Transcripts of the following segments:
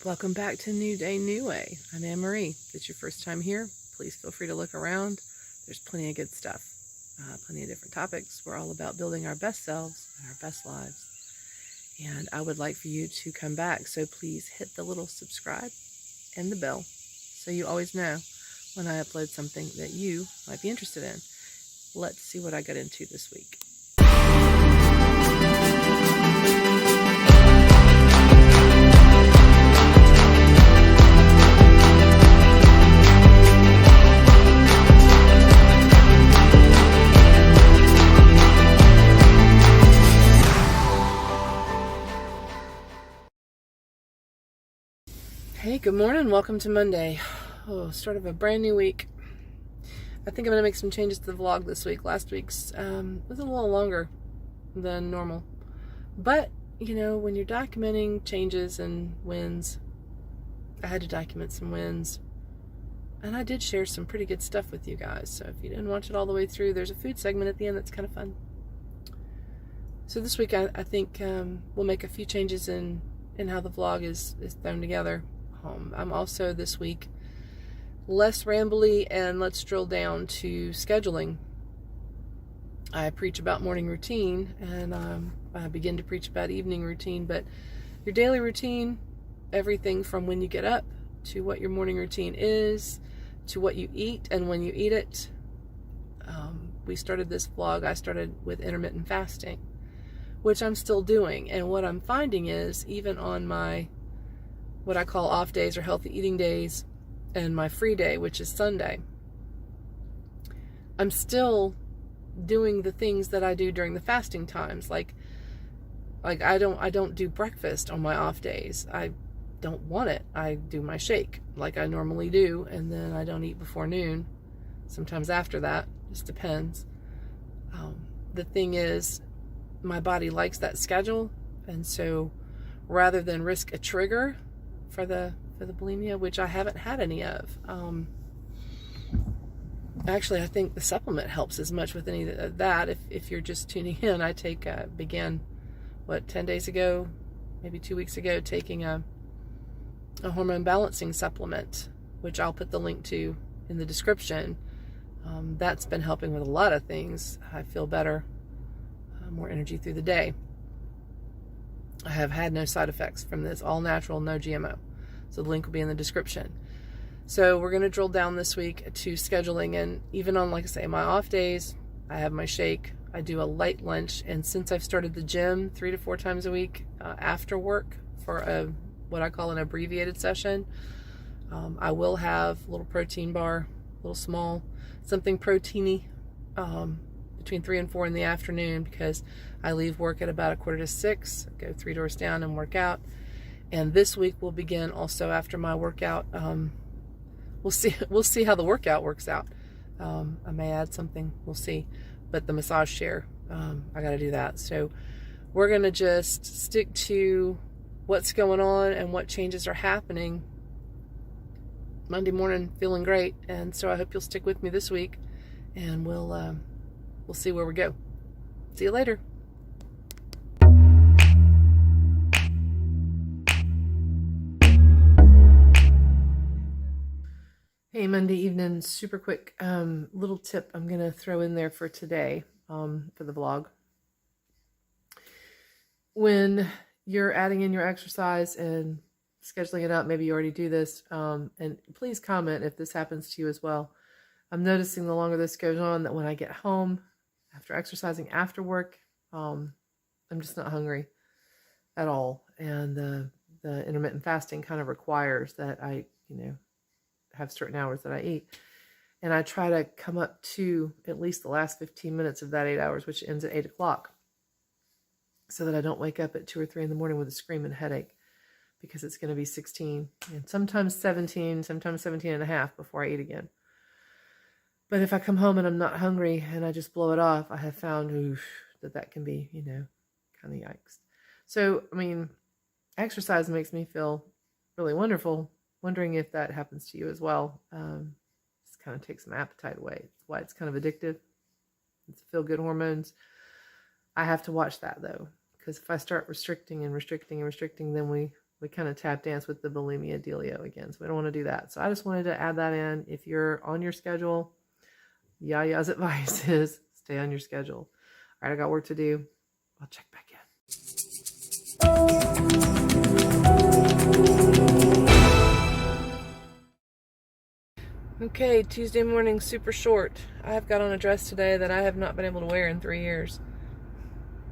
Welcome back to New Day, New Way. I'm Anne-Marie. If it's your first time here, please feel free to look around. There's plenty of good stuff, plenty of different topics. We're all about building our best selves and our best lives. And I would like for you to come back, so please hit the little subscribe and the bell so you always know when I upload something that you might be interested in. Let's see what I got into this week. Hey, good morning. Welcome to Monday. Start of a brand new week. I think I'm going to make some changes to the vlog this week. Last week's was a little longer than normal. But, you know, when you're documenting changes and wins, I had to document some wins. And I did share some pretty good stuff with you guys. So if you didn't watch it all the way through, there's a food segment at the end that's kind of fun. So this week I think we'll make a few changes in how the vlog is thrown together. I'm also this week less rambly, and let's drill down to scheduling. I preach about morning routine, and I begin to preach about evening routine, but your daily routine, everything from when you get up to what your morning routine is, to what you eat and when you eat it. We started this vlog, I started with intermittent fasting, which I'm still doing, and what I'm finding is even on my what I call off days or healthy eating days, and my free day, which is Sunday, I'm still doing the things that I do during the fasting times. Like I don't do breakfast on my off days. I don't want it. I do my shake like I normally do, and then I don't eat before noon. Sometimes after that, just depends. The thing is, my body likes that schedule, and so rather than risk a trigger for the bulimia, which I haven't had any of. Actually, I think the supplement helps as much with any of that. If you're just tuning in, I began 10 days ago, maybe 2 weeks ago, taking a hormone balancing supplement, which I'll put the link to in the description. That's been helping with a lot of things. I feel better, more energy through the day. I have had no side effects from this, all natural, no GMO. So the link will be in the description. So we're going to drill down this week to scheduling, and even on, like I say, my off days, I have my shake. I do a light lunch, and since I've started the gym 3 to 4 times a week after work for what I call an abbreviated session, I will have a little protein bar, a little small, something proteiny, between 3 and 4 in the afternoon, because I leave work at about 5:45, go 3 doors down and work out. And this week will begin also after my workout. We'll see how the workout works out. I may add something, we'll see. But the massage chair, I got to do that. So we're going to just stick to what's going on and what changes are happening. Monday morning, feeling great, and so I hope you'll stick with me this week, and we'll see where we go. See you later. Hey, Monday evening, super quick little tip I'm going to throw in there for today, for the vlog. When you're adding in your exercise and scheduling it out, maybe you already do this, and please comment if this happens to you as well. I'm noticing the longer this goes on that when I get home after exercising after work, I'm just not hungry at all, and the intermittent fasting kind of requires that I, have certain hours that I eat, and I try to come up to at least the last 15 minutes of that 8 hours, which ends at 8 o'clock, so that I don't wake up at 2 or 3 in the morning with a screaming headache, because it's going to be 16 and sometimes 17, sometimes 17 and a half before I eat again. But if I come home and I'm not hungry and I just blow it off, I have found that can be, kind of yikes. So, exercise makes me feel really wonderful. Wondering if that happens to you as well. Just kind of takes some appetite away. That's why it's kind of addictive. It's feel-good hormones. I have to watch that, though, because if I start restricting and restricting and restricting, then we we kind of tap dance with the bulimia dealio again. So we don't want to do that. So I just wanted to add that in. If you're on your schedule, Yaya's advice is stay on your schedule. All right, I got work to do. I'll check back in. Okay, Tuesday morning, super short. I've got on a dress today that I have not been able to wear in 3 years.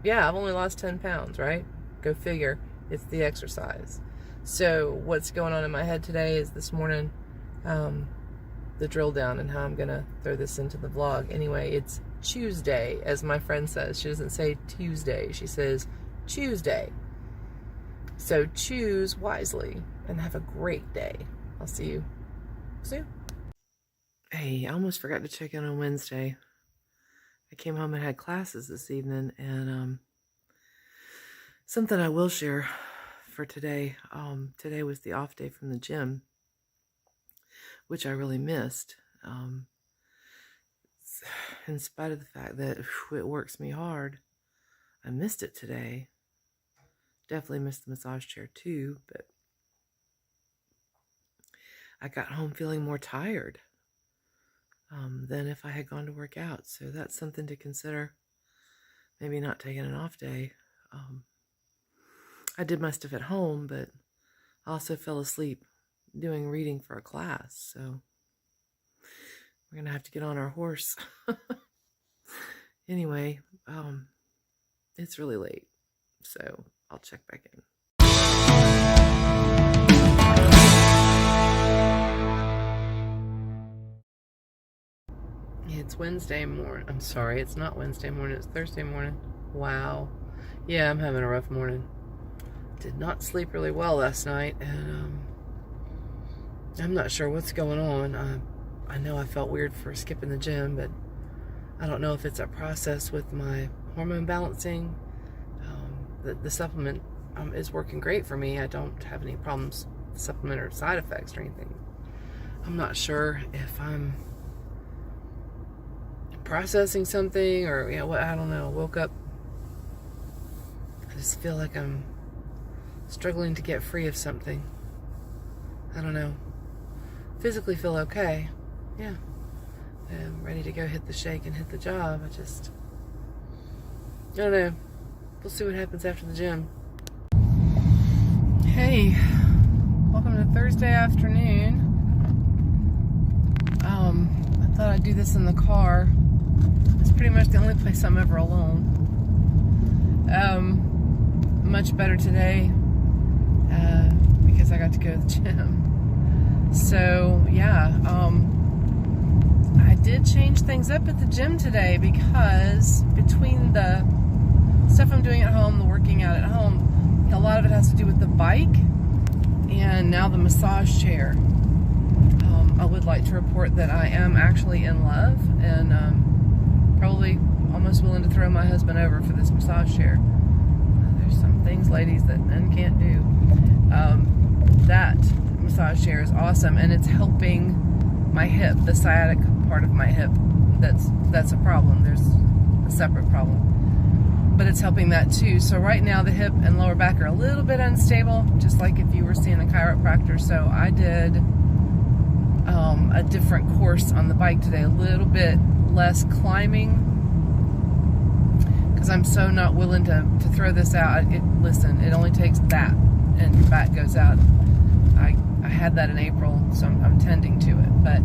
Yeah, I've only lost 10 pounds, right? Go figure. It's the exercise. So what's going on in my head today is this morning, the drill down and how I'm going to throw this into the vlog. Anyway, it's Tuesday, as my friend says. She doesn't say Tuesday. She says Tuesday. So choose wisely and have a great day. I'll see you soon. Hey, I almost forgot to check in on Wednesday. I came home and had classes this evening, and something I will share for today. Today was the off day from the gym, which I really missed. In spite of the fact that it works me hard, I missed it today. Definitely missed the massage chair too, but I got home feeling more tired than if I had gone to work out. So that's something to consider. Maybe not taking an off day. I did my stuff at home, but I also fell asleep doing reading for a class. So we're going to have to get on our horse. Anyway, it's really late. So I'll check back in. It's Wednesday morning. I'm sorry, it's not Wednesday morning. It's Thursday morning. Wow. Yeah, I'm having a rough morning. Did not sleep really well last night, and I'm not sure what's going on. I know I felt weird for skipping the gym, but I don't know if it's a process with my hormone balancing. The supplement is working great for me. I don't have any problems, supplement or side effects or anything. I'm not sure if I'm processing something or what. I don't know. I woke up, I just feel like I'm struggling to get free of something. I don't know. Physically feel okay. Yeah. I'm ready to go hit the shake and hit the job. I don't know. We'll see what happens after the gym. Hey, welcome to Thursday afternoon. I thought I'd do this in the car. It's pretty much the only place I'm ever alone. Much better today because I got to go to the gym. So yeah, I did change things up at the gym today because between the stuff I'm doing at home, the working out at home, a lot of it has to do with the bike and now the massage chair. I would like to report that I am actually in love and probably almost willing to throw my husband over for this massage chair. There's some things, ladies, that men can't do. That massage chair is awesome, and it's helping my hip, the sciatic part of my hip. That's a problem. There's a separate problem, but it's helping that too. So right now the hip and lower back are a little bit unstable, just like if you were seeing a chiropractor. So I did a different course on the bike today, a little bit less climbing, because I'm so not willing to throw this out. Listen, it only takes that and your back goes out. I had that in April, so I'm tending to it. But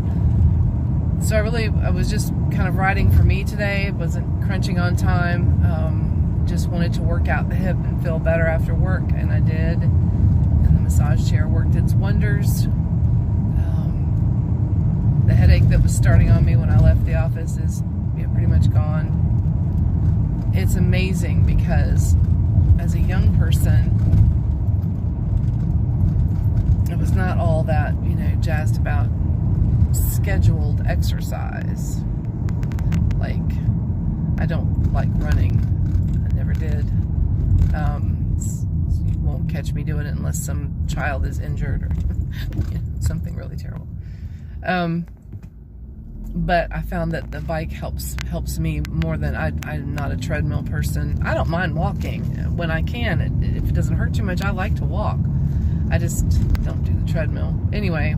so I was just kind of riding for me today. Wasn't crunching on time. Just wanted to work out the hip and feel better after work, and I did. And the massage chair worked its wonders. The headache that was starting on me when I left the office is pretty much gone. It's amazing because as a young person, I was not all that, jazzed about scheduled exercise. Like, I don't like running. I never did. You won't catch me doing it unless some child is injured or something really terrible. But I found that the bike helps me more than I'm not a treadmill person. I don't mind walking when I can. If it doesn't hurt too much, I like to walk. I just don't do the treadmill. Anyway,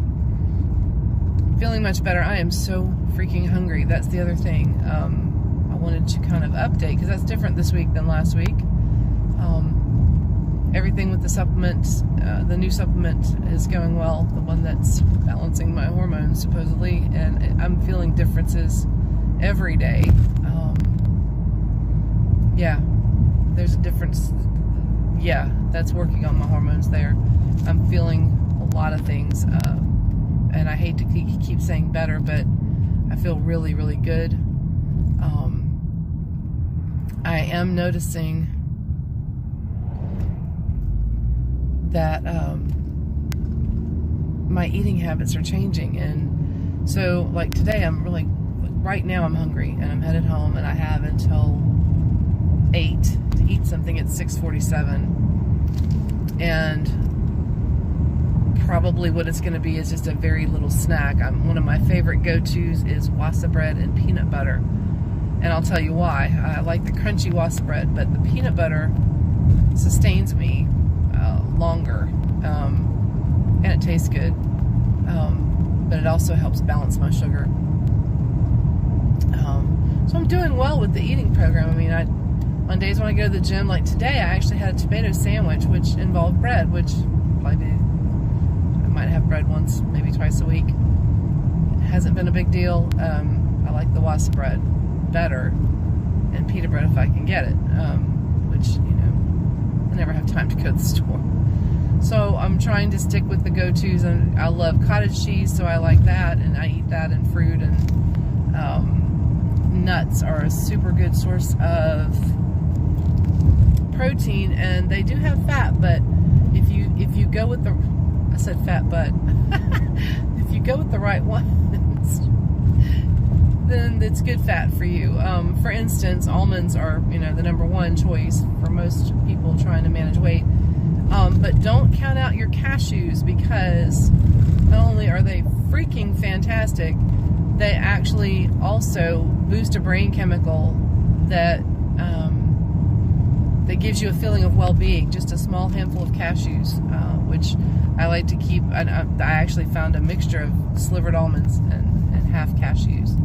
feeling much better. I am so freaking hungry. That's the other thing. I wanted to kind of update because that's different this week than last week. Everything with the supplements, the new supplement is going well. The one that's balancing my hormones supposedly, and I'm feeling differences every day. Yeah, there's a difference. Yeah, that's working on my hormones there. I'm feeling a lot of things, and I hate to keep saying better, but I feel really, really good. I am noticing that my eating habits are changing, and so like today right now I'm hungry and I'm headed home, and I have until 8 to eat something at 6:47, and probably what it's going to be is just a very little snack. One of my favorite go-tos is wasa bread and peanut butter, and I'll tell you why. I like the crunchy wasa bread, but the peanut butter sustains me longer, and it tastes good, but it also helps balance my sugar. So I'm doing well with the eating program. I mean, on days when I go to the gym, like today, I actually had a tomato sandwich, which involved bread, which probably I might have bread once, maybe twice a week. It hasn't been a big deal. I like the wasa bread better, and pita bread if I can get it, which, I never have time to go to the store. So I'm trying to stick with the go-tos, and I love cottage cheese, so I like that, and I eat that, and fruit, and nuts are a super good source of protein, and they do have fat, but if you go with the, I said fat, but if you go with the right ones, then it's good fat for you. For instance, almonds are, the #1 choice for most people trying to manage weight. But don't count out your cashews, because not only are they freaking fantastic, they actually also boost a brain chemical that that gives you a feeling of well-being. Just a small handful of cashews, which I like to keep. I actually found a mixture of slivered almonds and half cashews,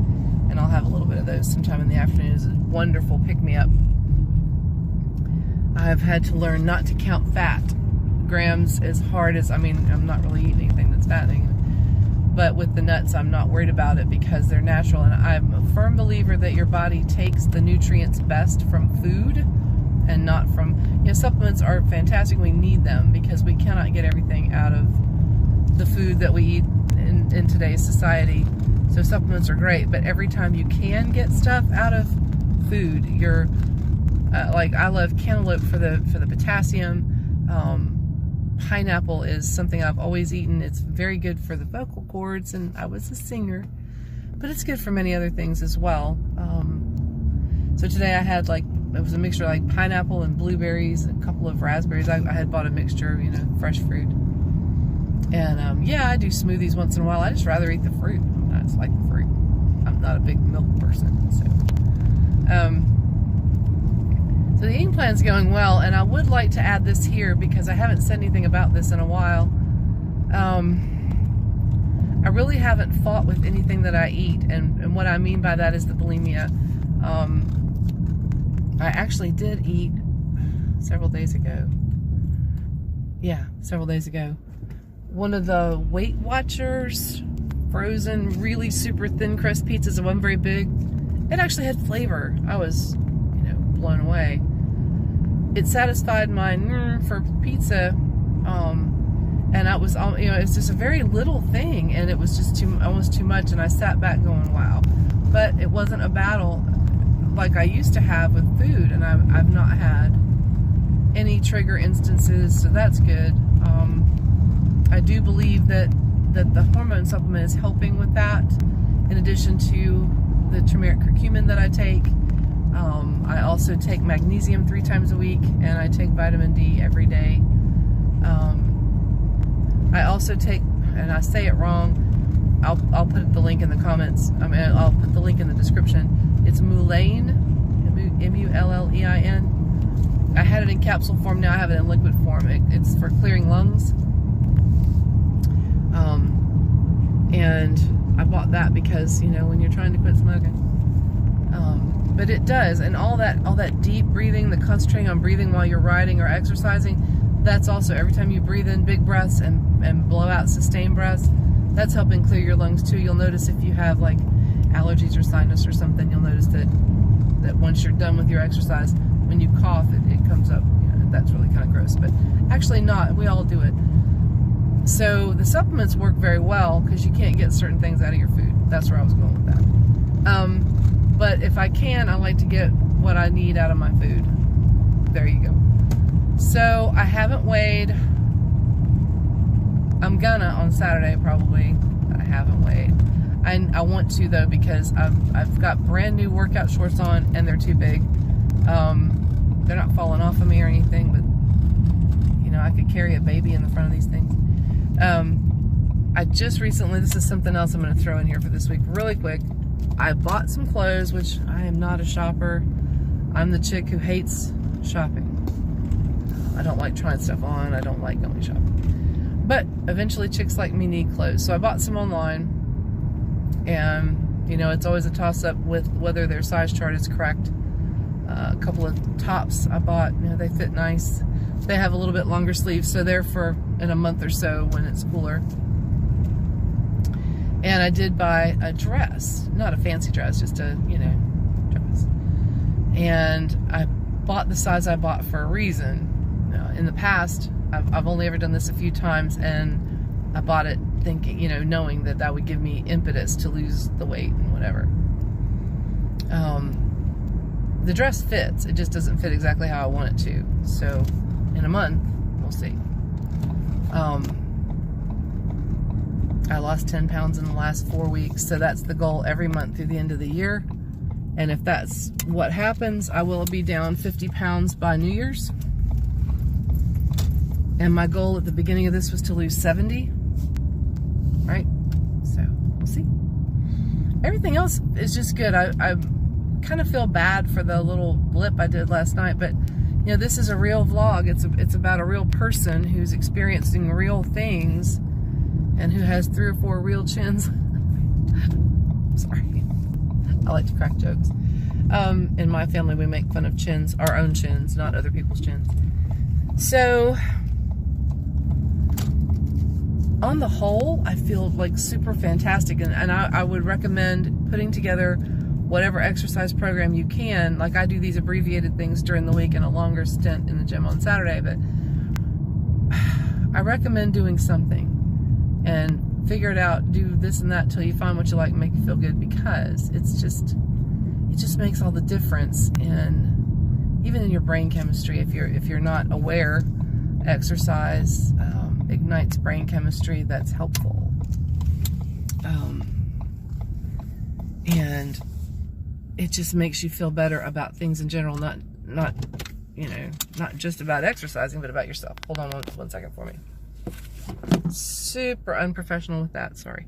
and I'll have a little bit of those sometime in the afternoon. It's a wonderful pick-me-up. I've had to learn not to count fat grams as hard as, I'm not really eating anything that's fattening, but with the nuts I'm not worried about it because they're natural, and I'm a firm believer that your body takes the nutrients best from food and not from, supplements are fantastic. We need them because we cannot get everything out of the food that we eat in today's society. So supplements are great, but every time you can get stuff out of food, you're like, I love cantaloupe for the potassium. Pineapple is something I've always eaten. It's very good for the vocal cords, and I was a singer, but it's good for many other things as well. So today I had it was a mixture like pineapple and blueberries and a couple of raspberries. I had bought a mixture, fresh fruit. And yeah, I do smoothies once in a while. I just rather eat the fruit. I just like the fruit. I'm not a big milk person, so. So the eating plan's going well, and I would like to add this here because I haven't said anything about this in a while. I really haven't fought with anything that I eat, and what I mean by that is the bulimia. I actually did eat several days ago. Yeah, several days ago. One of the Weight Watchers frozen, really super thin crust pizzas. It wasn't very big. It actually had flavor. I was, blown away. It satisfied my for pizza, and I was, it's just a very little thing, and it was just almost too much, and I sat back going, wow. But it wasn't a battle like I used to have with food, and I've not had any trigger instances, so that's good. I do believe that the hormone supplement is helping with that, in addition to the turmeric curcumin that I take. I also take magnesium 3 times a week, and I take vitamin D every day. I also take, and I say it wrong, I'll put the link in the comments. I'll put the link in the description. It's Mullein, M-U-L-L-E-I-N. I had it in capsule form, now I have it in liquid form. It's for clearing lungs. And I bought that because, you know, when you're trying to quit smoking. But it does, and all that deep breathing, the concentrating on breathing while you're riding or exercising, that's also, every time you breathe in big breaths and blow out sustained breaths, that's helping clear your lungs too. You'll notice if you have like allergies or sinus or something, you'll notice that once you're done with your exercise, when you cough, it comes up. You know, that's really kind of gross, but actually not. We all do it. So the supplements work very well because you can't get certain things out of your food. That's where I was going with that. But if I can, I like to get what I need out of my food. There you go. So I haven't weighed. I'm gonna on Saturday probably. I haven't weighed. I want to though, because I've got brand new workout shorts on and they're too big. They're not falling off of me or anything, but you know, I could carry a baby in the front of these things. I just recently, this is something else I'm going to throw in here for this week really quick. I bought some clothes, which I am not a shopper. I'm the chick who hates shopping. I don't like trying stuff on. I don't like going shopping. But eventually chicks like me need clothes. So I bought some online. And, you know, it's always a toss-up with whether their size chart is correct. A couple of tops I bought, you know, they fit nice. They have a little bit longer sleeves, so they're for in a month or so when it's cooler. And I did buy a dress, not a fancy dress, just a, you know, dress. And I bought the size I bought for a reason. Now, in the past, I've only ever done this a few times, and I bought it thinking, you know, knowing that that would give me impetus to lose the weight and whatever. The dress fits, it just doesn't fit exactly how I want it to. So in a month, we'll see. I lost 10 pounds in the last 4 weeks, so that's the goal every month through the end of the year. And if that's what happens, I will be down 50 pounds by New Year's. And my goal at the beginning of this was to lose 70. Right? So, we'll see. Everything else is just good. I kind of feel bad for the little blip I did last night, but you know, this is a real vlog. It's about a real person who's experiencing real things and who has 3 or 4 real chins. Sorry. I like to crack jokes. In my family, we make fun of chins, our own chins, not other people's chins. So, on the whole, I feel like super fantastic, and I would recommend putting together whatever exercise program you can. Like I do these abbreviated things during the week and a longer stint in the gym on Saturday, but I recommend doing something and figure it out, do this and that till you find what you like and make you feel good, because it just makes all the difference even in your brain chemistry. If you're not aware, exercise ignites brain chemistry that's helpful. And it just makes you feel better about things in general, not you know, not just about exercising, but about yourself. Hold on one second for me. Super unprofessional with that, sorry.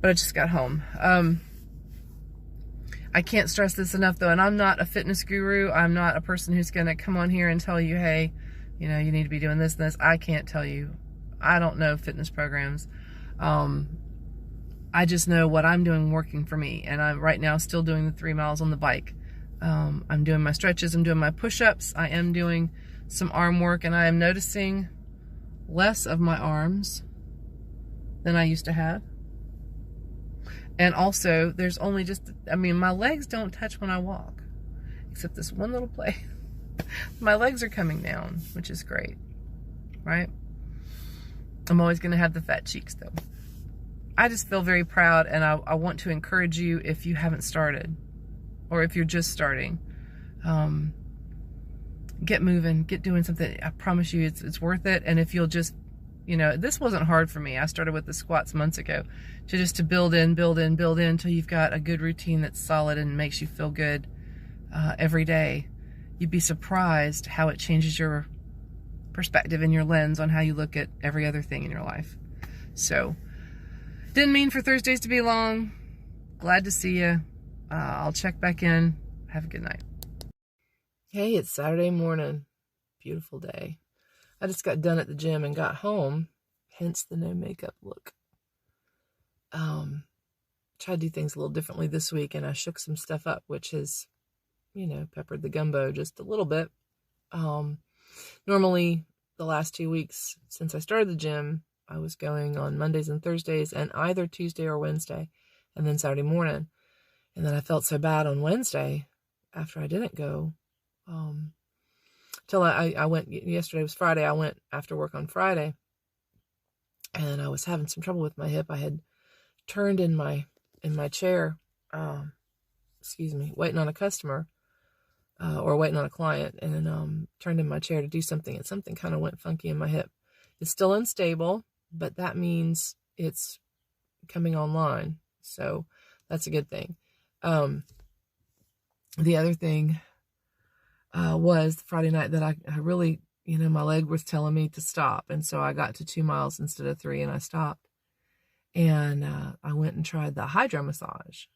But I just got home. I can't stress this enough though, and I'm not a fitness guru. I'm not a person who's gonna come on here and tell you, hey, you know, you need to be doing this and this. I can't tell you. I don't know fitness programs. I just know what I'm doing working for me, and I'm right now still doing the 3 miles on the bike. I'm doing my stretches, I'm doing my push-ups, I am doing some arm work, and I am noticing less of my arms than I used to have. And also, there's only just, I mean, my legs don't touch when I walk, except this one little place. My legs are coming down, which is great, right? I'm always going to have the fat cheeks, though. I just feel very proud, and I want to encourage you if you haven't started, or if you're just starting. Get moving, get doing something. I promise you it's worth it. And if you'll just, you know, this wasn't hard for me. I started with the squats months ago, to build in until you've got a good routine that's solid and makes you feel good every day. You'd be surprised how it changes your perspective and your lens on how you look at every other thing in your life. So, didn't mean for Thursdays to be long. Glad to see you. I'll check back in. Have a good night. Hey, it's Saturday morning. Beautiful day. I just got done at the gym and got home, hence the no makeup look. try to do things a little differently this week, and I shook some stuff up, which has, peppered the gumbo just a little bit. Normally, the last 2 weeks since I started the gym, I was going on Mondays and Thursdays and either Tuesday or Wednesday, and then Saturday morning. And then I felt so bad on Wednesday after I didn't go. Till I went, yesterday was Friday, I went after work on Friday, and I was having some trouble with my hip. I had turned in my chair, waiting on a customer, or waiting on a client, and then turned in my chair to do something, and something kind of went funky in my hip. It's still unstable, but that means it's coming online, so that's a good thing. The other thing was Friday night that I really, my leg was telling me to stop, and so I got to 2 miles instead of 3, and I stopped. And I went and tried the hydro massage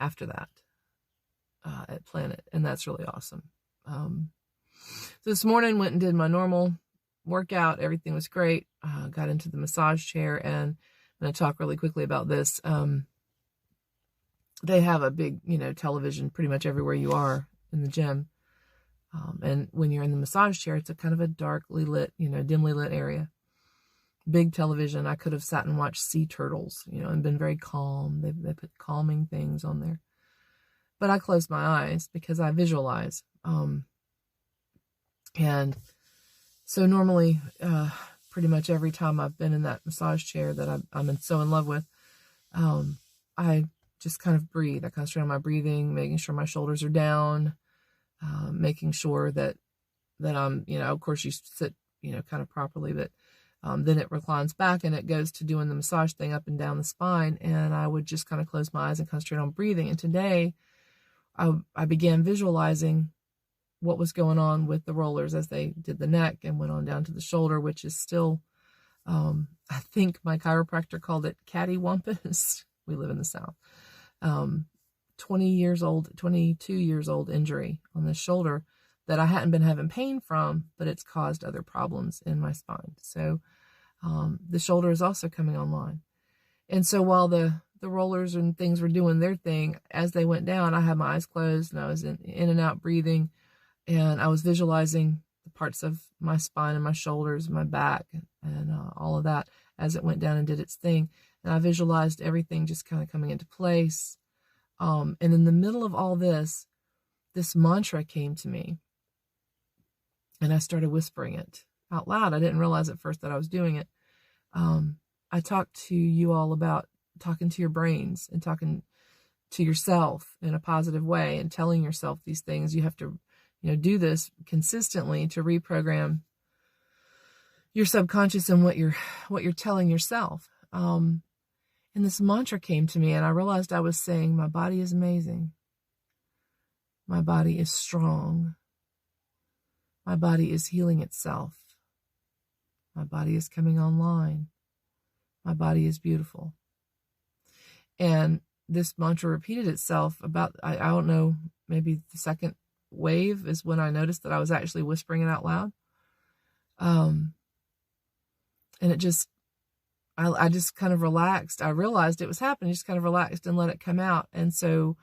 after that at Planet, and that's really awesome. So this morning, went and did my normal workout. Everything was great. Got into the massage chair, and I'm going to talk really quickly about this. They have a big, television pretty much everywhere you are in the gym. And when you're in the massage chair, it's a kind of a darkly lit, dimly lit area. Big television. I could have sat and watched sea turtles, and been very calm. They put calming things on there. But I closed my eyes because I visualize. And so normally, pretty much every time I've been in that massage chair that I'm so in love with, I just kind of breathe. I concentrate on my breathing, making sure my shoulders are down, making sure that I'm, of course you sit, kind of properly, but then it reclines back and it goes to doing the massage thing up and down the spine. And I would just kind of close my eyes and concentrate on breathing. And today I began visualizing what was going on with the rollers as they did the neck and went on down to the shoulder, which is still, I think my chiropractor called it cattywampus. We live in the South. 22 years old injury on this shoulder that I hadn't been having pain from, but it's caused other problems in my spine. So the shoulder is also coming online. And so while the rollers and things were doing their thing, as they went down, I had my eyes closed and I was in and out breathing, and I was visualizing the parts of my spine and my shoulders, my back, and all of that as it went down and did its thing. And I visualized everything just kind of coming into place. And in the middle of all this mantra came to me, and I started whispering it out loud. I didn't realize at first that I was doing it. I talked to you all about talking to your brains and talking to yourself in a positive way and telling yourself these things. You have to, do this consistently to reprogram your subconscious and what you're telling yourself. And this mantra came to me, and I realized I was saying, my body is amazing. My body is strong. My body is healing itself. My body is coming online. My body is beautiful. And this mantra repeated itself about, I don't know, maybe the second wave is when I noticed that I was actually whispering it out loud. And it just, I just kind of relaxed. I realized it was happening, just kind of relaxed and let it come out. And so,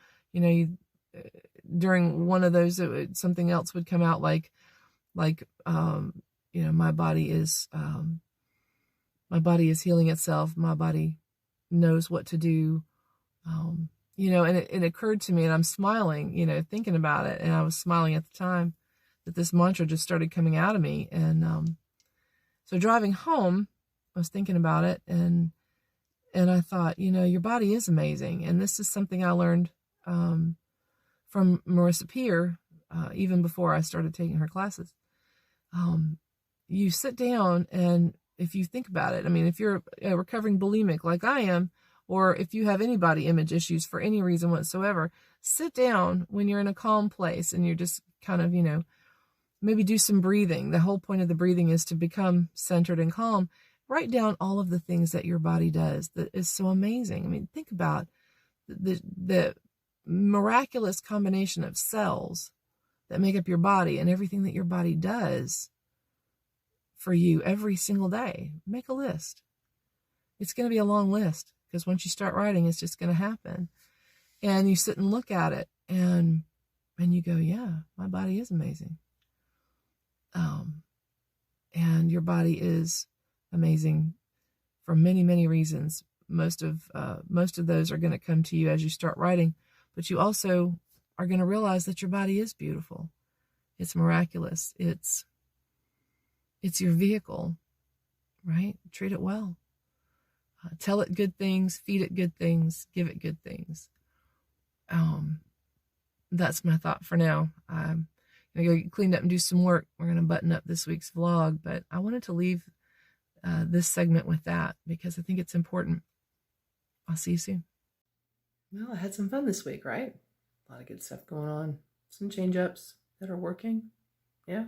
during one of those, something else would come out like, my body is healing itself. My body knows what to do. And it occurred to me, and I'm smiling, thinking about it. And I was smiling at the time that this mantra just started coming out of me. And, so driving home, I was thinking about it, and I thought, your body is amazing. And this is something I learned, from Marissa Peer, even before I started taking her classes. You sit down, and if you think about it, if you're a recovering bulimic like I am, or if you have any body image issues for any reason whatsoever, sit down when you're in a calm place and you're just kind of, maybe do some breathing. The whole point of the breathing is to become centered and calm. Write down all of the things that your body does that is so amazing. Think about the miraculous combination of cells that make up your body and everything that your body does for you every single day. Make a list. It's going to be a long list because once you start writing, it's just going to happen. And you sit and look at it and you go, yeah, my body is amazing. And your body is amazing for many, many reasons. Most of those are going to come to you as you start writing, but you also are going to realize that your body is beautiful. It's miraculous. It's your vehicle, right? Treat it well. Tell it good things, feed it good things, give it good things. That's my thought for now. I'm going to go get cleaned up and do some work. We're going to button up this week's vlog, but I wanted to leave this segment with that because I think it's important. I'll see you soon. Well, I had some fun this week, right? A lot of good stuff going on. Some change-ups that are working. Yeah.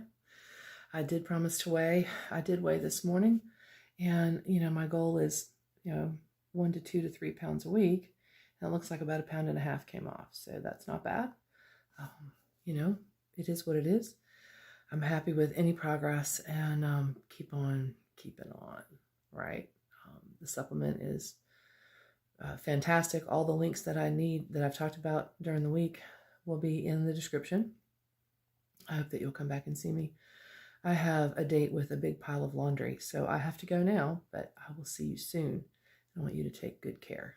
I did promise to weigh. I did weigh this morning. And, my goal is, 1 to 2 to 3 pounds a week. And it looks like about 1.5 pounds came off. So that's not bad. It is what it is. I'm happy with any progress and keep on keeping on, right? The supplement is fantastic. All the links that I need that I've talked about during the week will be in the description. I hope that you'll come back and see me. I have a date with a big pile of laundry, so I have to go now, but I will see you soon. I want you to take good care.